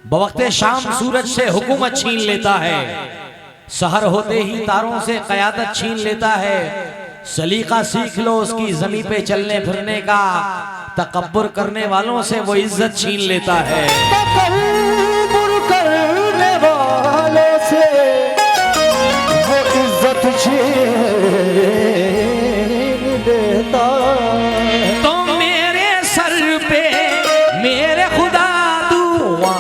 बवक्ते शाम सूरज से हुकूमत छीन लेता है, सहर होते ही तारों से क़यादत छीन लेता है। सलीका सीख लो उसकी ज़मीं पे चलने फिरने का, तकब्बुर करने वालों से वो इज्जत छीन लेता है। तकब्बुर करने वालों से वो इज्जत छीन लेता है। तो मेरे सर पे मेरे खुदा दुआ,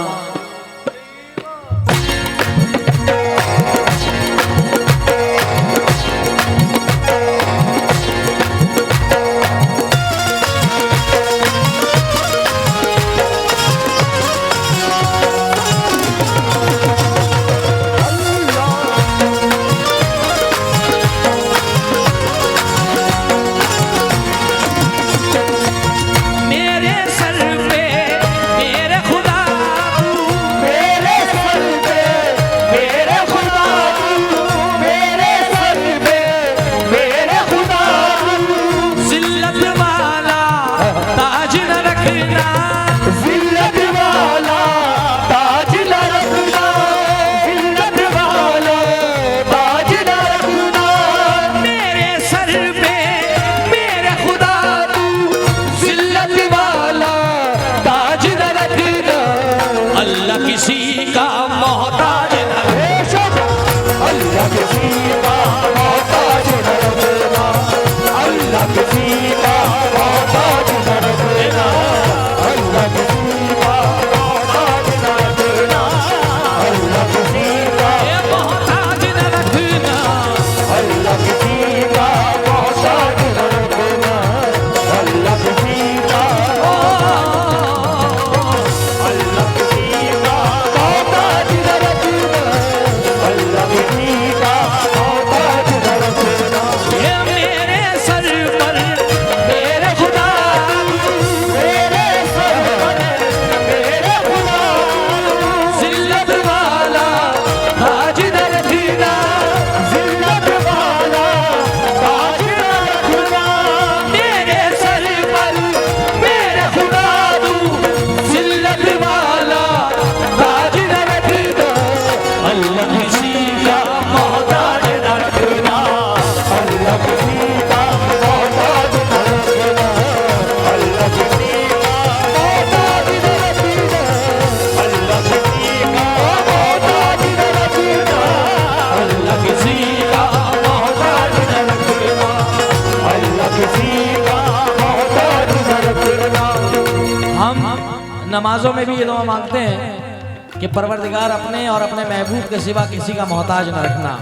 नमाजों में भी ये दुआ मांगते हैं कि परवरदिगार अपने और अपने महबूब के सिवा किसी का मोहताज न रखना।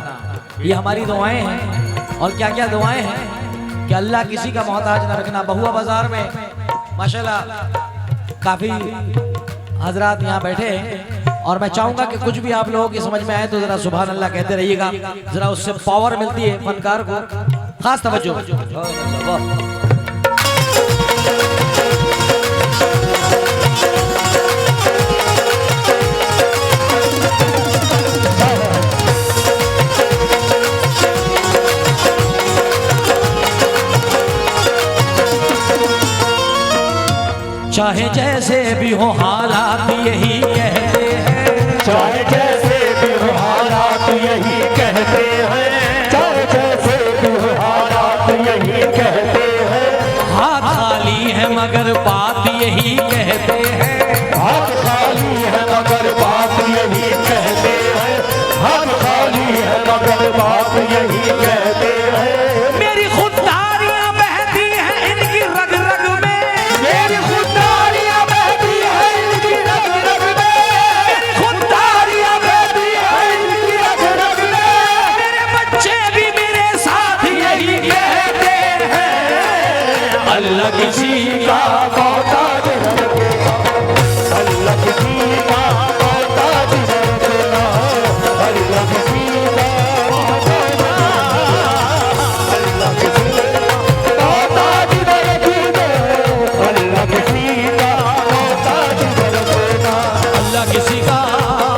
ये हमारी दुआएं हैं। और क्या क्या दुआएं हैं कि अल्लाह किसी का मोहताज न रखना। बहुआ बाजार में माशाल्लाह काफ़ी हजरात यहाँ बैठे हैं और मैं चाहूँगा कि कुछ भी आप लोगों की समझ में आए तो ज़रा सुभान अल्लाह कहते रहिएगा। ज़रा उससे पावर मिलती है फनकार को। खास तवज्जो। चाहे जैसे भी हो हालात यही कहते हैं, चाहे जैसे भी हो हालात यही कहते हैं, चाहे जैसे भी हो हालात यही कहते हैं। हाथ खाली है मगर बात यही कहते हैं, हाथ खाली है मगर बात यही कहते हैं, हाथ खाली है मगर बात यही कहते हैं। मेरी खुददारियां बहती हैं इनकी रग रग में, मेरी खुददारियां बहती है इनकी रग रग में, मेरी खुददारियां बहती है इनकी रग रग में। मेरे बच्चे भी मेरे साथ यही कहते हैं, अल्लाह किसी का मोहताज न रखना, अल्लाह किसी का मोहताज न रखना, अल्लाह किसी का मोहताज न रखना, अल्लाह किसी का मोहताज न रखना, अल्लाह किसी का मोहताज न रखना, अल्लाह किसी का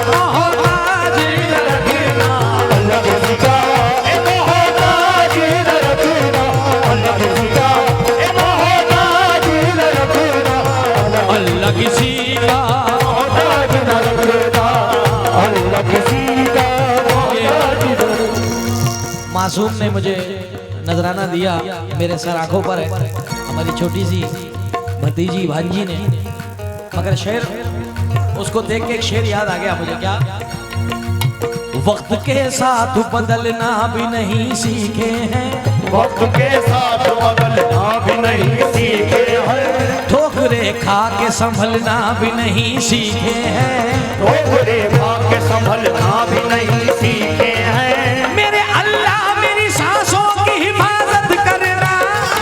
मोहताज न रखना, अल्लाह किसी का मोहताज न रखना, अल्लाह किसी का मोहताज न रखना, अल्लाह किसी का मोहताज न रखना। मासूम ने मुझे नजराना दिया, मेरे सर आंखों पर है, हमारी छोटी सी भतीजी भांजी ने। मगर शेर, उसको देख के एक शेर याद आ गया मुझे। क्या? वक्त के साथ बदलना भी नहीं सीखे हैं, वक्त के साथ बदलना भी नहीं सीखे हैं, ठोकरे खा के संभलना भी नहीं सीखे हैं, ठोकरे खा के संभलना भी नहीं सीखे हैं। मेरे अल्लाह मेरी सांसों की हिफाजत करना,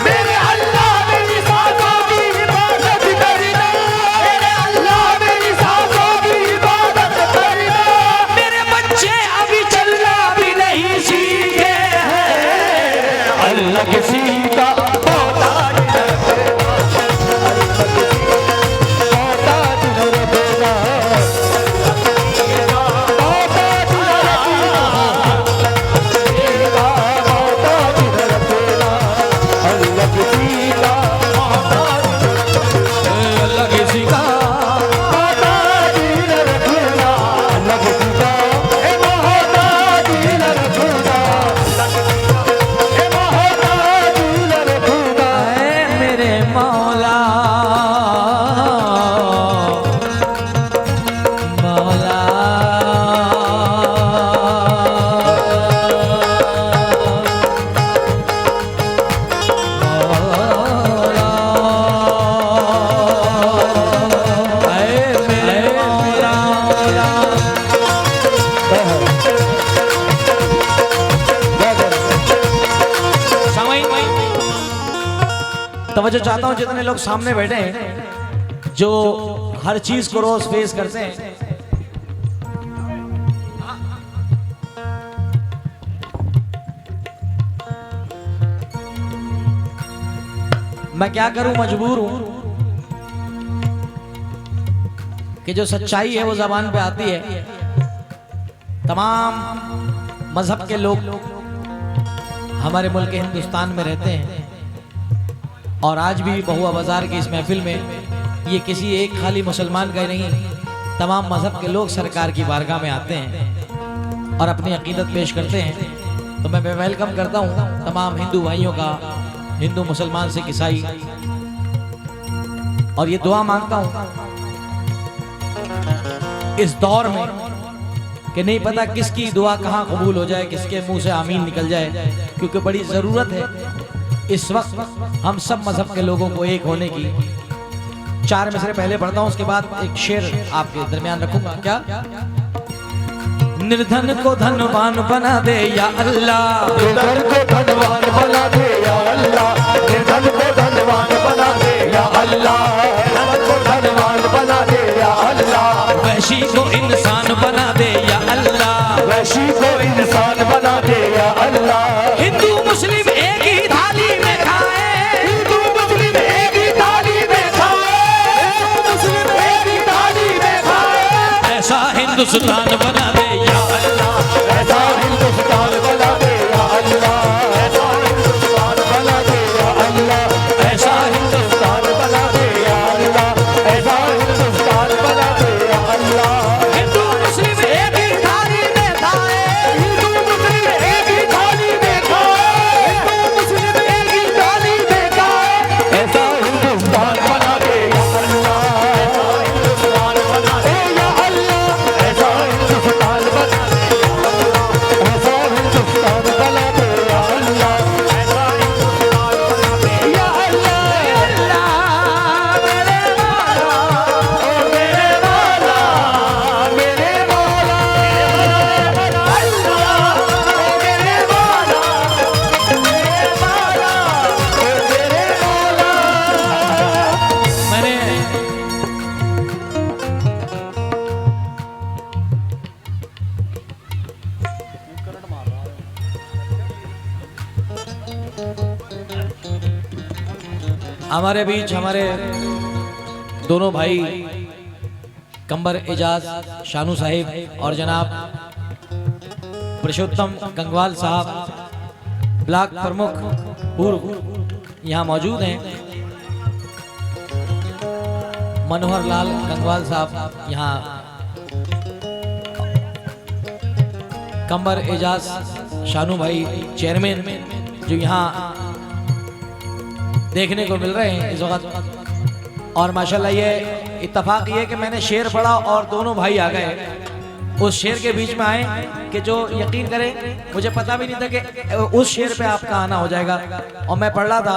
मेरे अल्लाह मेरी सांसों की हिफाजत करना, मेरे अल्लाह मेरी सांसों की हिफाजत करना। मेरे बच्चे अभी चलना भी नहीं सीखे हैं, अल्लाह किसी का मोहताज न रखना, अल्लाह किसी का मोहताज न रखना, मोहताज न रखना, अल्लाह किसी का मोहताज न रखना, अल्लाह किसी का मोहताज न रखना, अल्लाह किसी का मोहताज न रखना, मोहताज न रखना। है मेरे मौला मौला। तवज्जो चाहता हूं जितने लोग सामने बैठे हैं, जो हर चीज को रोज फेस करते हैं, मैं क्या करूं, मजबूर हूं कि जो सच्चाई है वो जबान पे आती है। तमाम मजहब के लोग हमारे मुल्क हिंदुस्तान में रहते हैं, और आज भी बहुआ बाजार की इस महफिल में ये किसी एक खाली मुसलमान का नहीं, तमाम मजहब के लोग सरकार की बारगाह में आते हैं और अपनी अकीदत पेश करते हैं। तो मैं वेलकम करता हूँ तमाम हिंदू भाइयों का, हिंदू मुसलमान सिख ईसाई, और ये दुआ मांगता हूँ इस दौर में कि नहीं पता किसकी दुआ कहाँ कबूल हो जाए, किसके मुंह से आमीन निकल जाए, क्योंकि बड़ी ज़रूरत है इस वक्त हम सब मजहब के लोगों को एक होने की। 4 मिसरे पहले पढ़ता हूँ, उसके बाद एक शेर आपके दरमियान रखूंगा। क्या? निर्धन को धनवान बना दे या अल्लाह, निर्धन को धनवान बना दे या अल्लाह, निर्धन को धनवान बना दे या अल्लाह, निर्धन को धनवान बना दे या अल्लाह, वैशी को इंसान बना दे या अल्लाह, वैशी को इंसान बना दे या अल्लाह। हिंदू मुस्लिम एक ही थाली में खाए, हिंदू मुस्लिम एक ही थाली में खाए, हिंदू मुस्लिम एक ही थाली में खाए, ऐसा हिंदुस्तान बना दे या अल्लाह, ऐसा हिंदुस्तान बना दे या अल्लाह, ऐसा हिंदुस्तान बना दे या अल्लाह, ऐसा हिंदुस्तान बना दे या अल्लाह, ऐसा हिंदुस्तान बना दे या अल्लाह। हिंदू मुस्लिम एक ही थाली में खाए, हिंदू मुस्लिम एक ही थाली में खाए, हिंदू मुस्लिम एक ही थाली में खाए, ऐसा हिंदुस्तान बना दे या अल्लाह, ऐसा हिंदुस्तान बना दे या अल्लाह, ऐसा हिंदुस्तान बना दे या अल्लाह, ऐसा हिंदुस्तान बना दे या अल्लाह, ऐसा हिंदुस्तान बना दे या अल्लाह। अल्लाह मेरे मौला, ओ मेरे मौला, मेरे मौला, अल्लाह, ओ मेरे मौला, मेरे मौला, ओ मेरे मौला। मैंने हमारे बीच हमारे दोनों भाई कंबर एजाज शानू साहिब और जनाब पुरुषोत्तम गंगवाल साहब ब्लॉक प्रमुख पूर्व यहाँ मौजूद हैं। मनोहर लाल गंगवाल साहब यहाँ कंबर एजाज शानू भाई चेयरमैन जो यहाँ देखने को मिल रहे हैं इस वक्त। और माशाल्लाह ये इत्तेफाक ये कि मैंने शेर पढ़ा और दोनों भाई आ गए उस शेर के बीच में आए कि जो यकीन करें मुझे पता भी नहीं था कि उस शेर पे आपका आना हो जाएगा। और मैं पढ़ रहा था,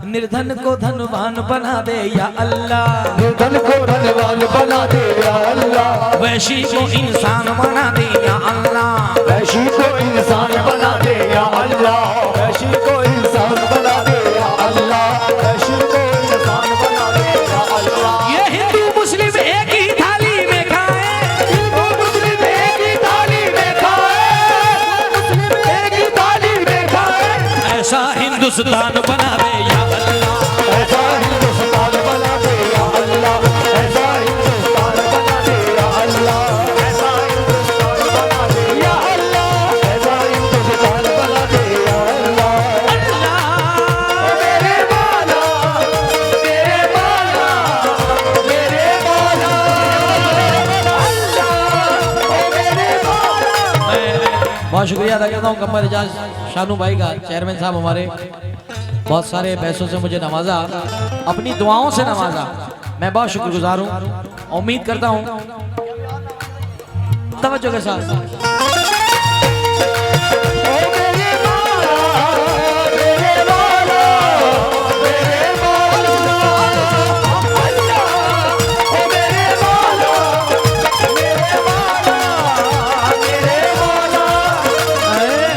निर्धन को धनवान बना दे या अल्लाह, निर्धन को धनवान बना दे या अल्लाह, वैशी को इंसान बना दे या अल्लाह, वैशी को इंसान बना दे या अल्लाह, वैशी को इंसान बना दे या अल्लाह, वैशी को इंसान बना दे या अल्लाह। ये हिंदू मुस्लिम एक ही थाली में खाए, हिंदू मुस्लिम एक ही थाली में खाए, मुस्लिम एक ही थाली में खाए, ऐसा हिंदुस्तान बना दे या अल्लाह, ऐसा हिंदुस्तान बना दे या अल्लाह, ऐसा हिंदुस्तान बना दे या अल्लाह, ऐसा हिंदुस्तान बना दे या अल्लाह, ऐसा हिंदुस्तान बना दे या अल्लाह। मेरे मौला, मेरे मौला, मेरे मौला, अल्लाह, ओ मेरे मौला। बहुत शुक्रिया अदा करता हूँ कमर एजाज शानू भाई का, चेयरमैन साहब हमारे बहुत सारे पैसों से मुझे नवाजा, अपनी दुआओं से नवाजा। मैं बहुत शुक्रगुजार हूँ। उम्मीद करता हूँ तवज्जो के साथ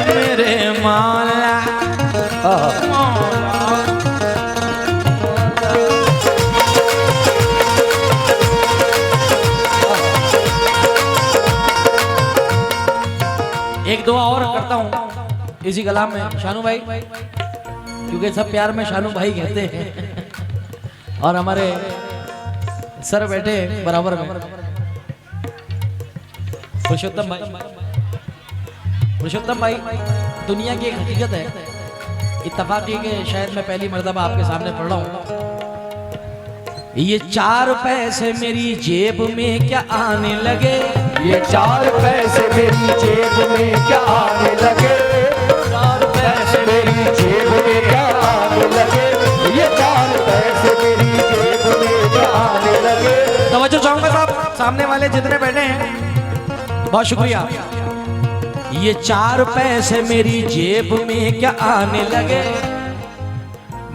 मेरे मौला एक दुआ और करता हूँ इसी कलाम में शानू भाई, क्योंकि सब प्यार में शानू भाई कहते हैं और हमारे सर बैठे बराबर में पुरुषोत्तम भाई। पुरुषोत्तम भाई दुनिया की एक हकीकत है, इत्तेफाक ये कि शायद मैं पहली मर्तबा आपके सामने पढ़ रहा हूँ। ये 4 पैसे मेरी जेब में क्या आने लगे, ये 4 पैसे मेरी जेब में क्या आने लगे, 4 पैसे मेरी जेब में क्या आने लगे, ये 4 पैसे मेरी जेब में क्या आने लगे। तवज्जो चाहूंगा साहब, सामने वाले जितने बैठे हैं बहुत शुक्रिया। ये 4 पैसे मेरी जेब में क्या आने लगे,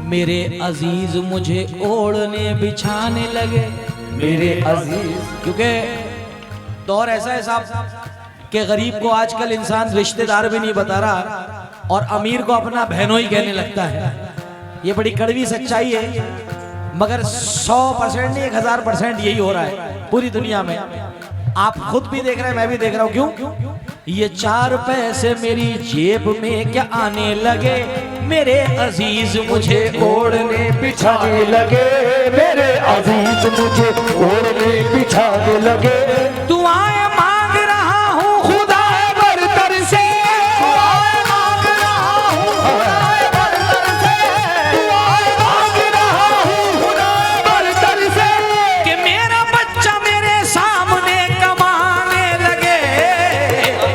मेरे अजीज मुझे ओढ़ने बिछाने लगे, मेरे अजीज। क्योंकि दौर ऐसा है साहब कि गरीब को आजकल इंसान रिश्तेदार भी नहीं बता रहा और अमीर को अपना बहनों ही कहने लगता है। ये बड़ी कड़वी सच्चाई है, मगर 100% नहीं 1000% यही हो रहा है पूरी दुनिया में। आप खुद भी देख रहे हैं, मैं भी देख रहा हूँ। क्यों? ये 4 पैसे मेरी जेब में क्या आने लगे, मेरे अजीज मुझे ओढ़ने बिछाने लगे, मेरे अजीज मुझे ओढ़ने बिछाने लगे। दुआएं मांग रहा हूँ खुदाए बरतर से, दुआएं मांग रहा हूँ खुदाए बरतर से, दुआएं मांग रहा हूँ खुदाए बरतर से, कि मेरा बच्चा मेरे सामने कमाने लगे।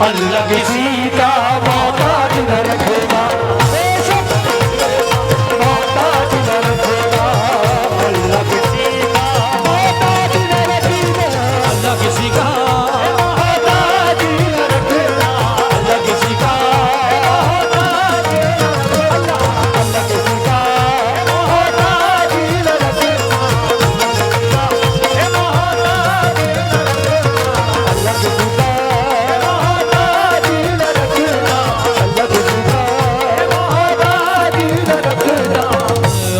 अल्लाह किसी का मोहताज न रखेगा, मोहताज न रखेगा, अल्लाह किसी का मोहताज न रखेगा, अल्लाह किसी का मोहताज न रखेगा, अल्लाह किसी का मोहताज न रखेगा, अल्लाह किसी का मोहताज न रखेगा, अल्लाह किसी का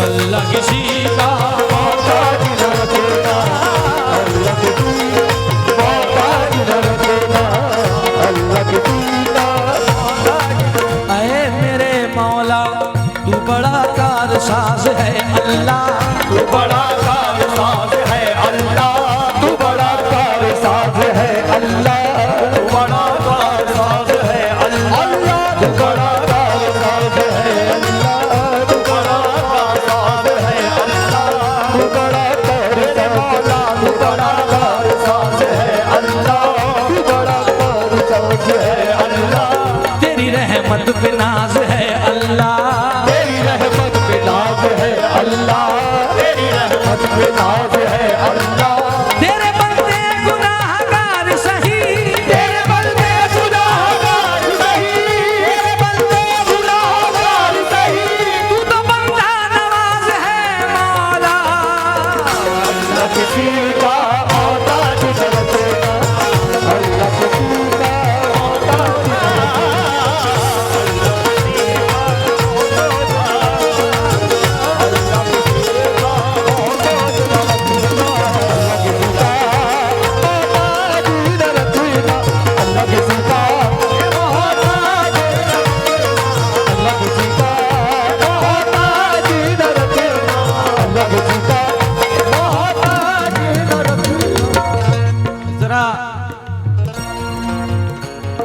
अल्लाह किसी का मोहताज न रखेगा, अल्लाह किसी मोहताज न रखेगा, अल्लाह किसी का मोहताज। ऐ मेरे मौला तू बड़ा कारसाज है अल्लाह, तू बड़ा कारसाज है अल्लाह, तू बड़ा कारसाज है अल्लाह, तू बड़ा कारसाज है अल्लाह, तू बड़ा कारसाज है अल्लाह, तू बड़ा कारसाज है अल्लाह, तू बड़ा कारसाज, तू बड़ा कारसाज है अल्लाह, तू बड़ा कारसाज है अल्लाह। तेरी रहमत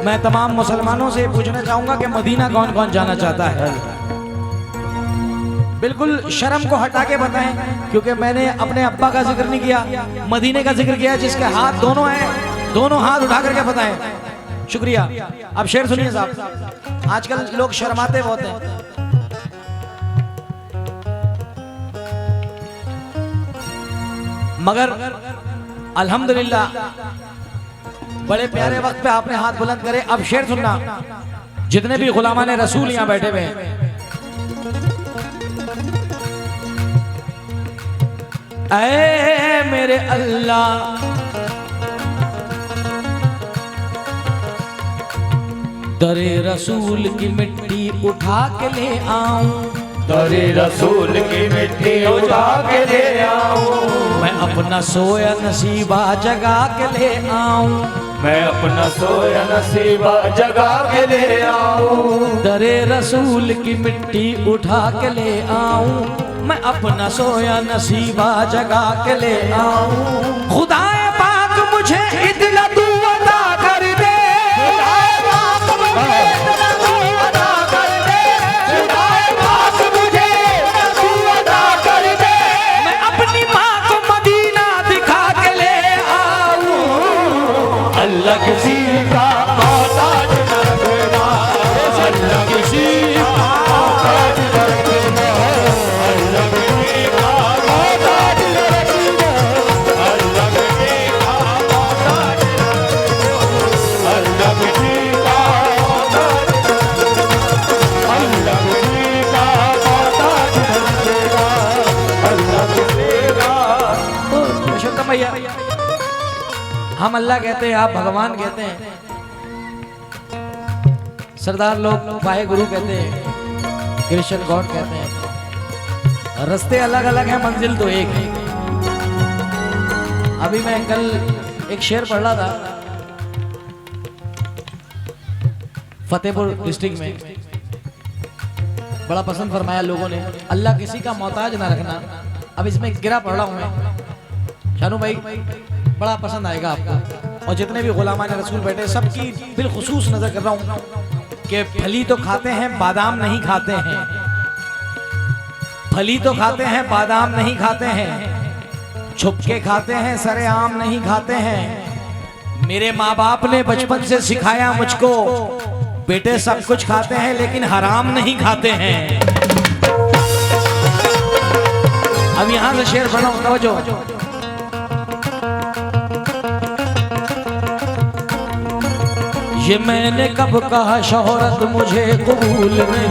मैं तमाम मुसलमानों से पूछना चाहूंगा कि मदीना कौन कौन जाना चाहता है? बिल्कुल शर्म को हटा के बताएं, क्योंकि मैंने अपने अब्बा का जिक्र नहीं किया, मदीने का जिक्र किया। जिसके हाथ दोनों हैं, दोनों हाथ उठा करके बताएं। शुक्रिया। अब शेर सुनिए साहब, आजकल लोग शर्माते बहुत हैं। मगर अल्हम्दुलिल्लाह बड़े प्यारे वक्त पे आपने हाथ बुलंद करे। अब शेर सुनना, जितने भी गुलामान रसूल यहाँ बैठे हुए हैं, ऐ मेरे अल्लाह दरे रसूल की मिट्टी उठा के ले आऊं, दरे रसूल की मिट्टी उठा के ले आऊं, मैं अपना सोया नसीबा जगा के ले आऊं, मैं अपना सोया नसीबा जगा के ले आऊं, दरे रसूल की मिट्टी उठा के ले आऊं, मैं अपना सोया नसीबा जगा के ले आऊं। खुदाए पाक मुझे इतना तू अता कर दे, खुदाए पाक मुझे इतना तू अता कर दे, खुदाए पाक मुझे इतना तू अता कर दे, मैं अपनी माँ को मदीना दिखा के ले आऊं। अल्लाह किसी का मोहताज न रखना, अल्लाह किसी का मोहताज न रखना, अल्लाह किसी का मोहताज न रखना, अल्लाह किसी का मोहताज न रखना, अल्लाह किसी का मोहताज न रखना, अल्लाह किसी का मोहताज न रखना, अल्लाह किसी का। पुरुषोत्तम भैया, हम अल्लाह कहते हैं, आप भगवान कहते हैं, सरदार लोग वाहे गुरु कहते हैं, क्रिश्चियन गॉड कहते हैं। रास्ते अलग अलग हैं, मंजिल तो एक है। अभी मैं कल एक शेर पढ़ रहा था फतेहपुर डिस्ट्रिक्ट में, बड़ा पसंद फरमाया लोगों ने, अल्लाह किसी का मोहताज ना रखना। अब इसमें गिरा पढ़ रहा हूं मैं, शानू भाई बड़ा पसंद आएगा आपको। और जितने भी गुलामान रसूल बैठे सबकी बिलखुसूस नजर कर रहा हूं कि फली तो खाते हैं बादाम नहीं खाते हैं, फली तो खाते हैं बादाम नहीं खाते हैं, छुप के खाते हैं सरेआम नहीं खाते हैं। मेरे माँ बाप ने बचपन से सिखाया मुझको, बेटे सब कुछ खाते हैं लेकिन हराम नहीं खाते हैं। अब यहां से शेर पढ़ा हूं, तवज्जो। ये मैंने कब कहा शोहरत मुझे कबूल नहीं,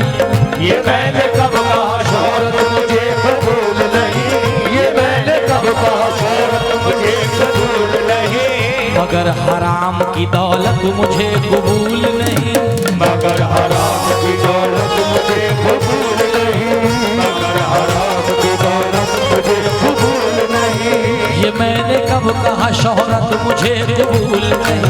ये मैंने कब कहा शोहरत मुझे कबूल नहीं, ये मैंने कब कहा शोहरत मुझे कबूल नहीं, मगर हराम की दौलत मुझे कबूल नहीं, मगर हराम की दौलत मुझे कबूल नहीं, मगर हराम की दौलत मुझे कबूल नहीं, ये मैंने कब कहा शोहरत मुझे कबूल नहीं,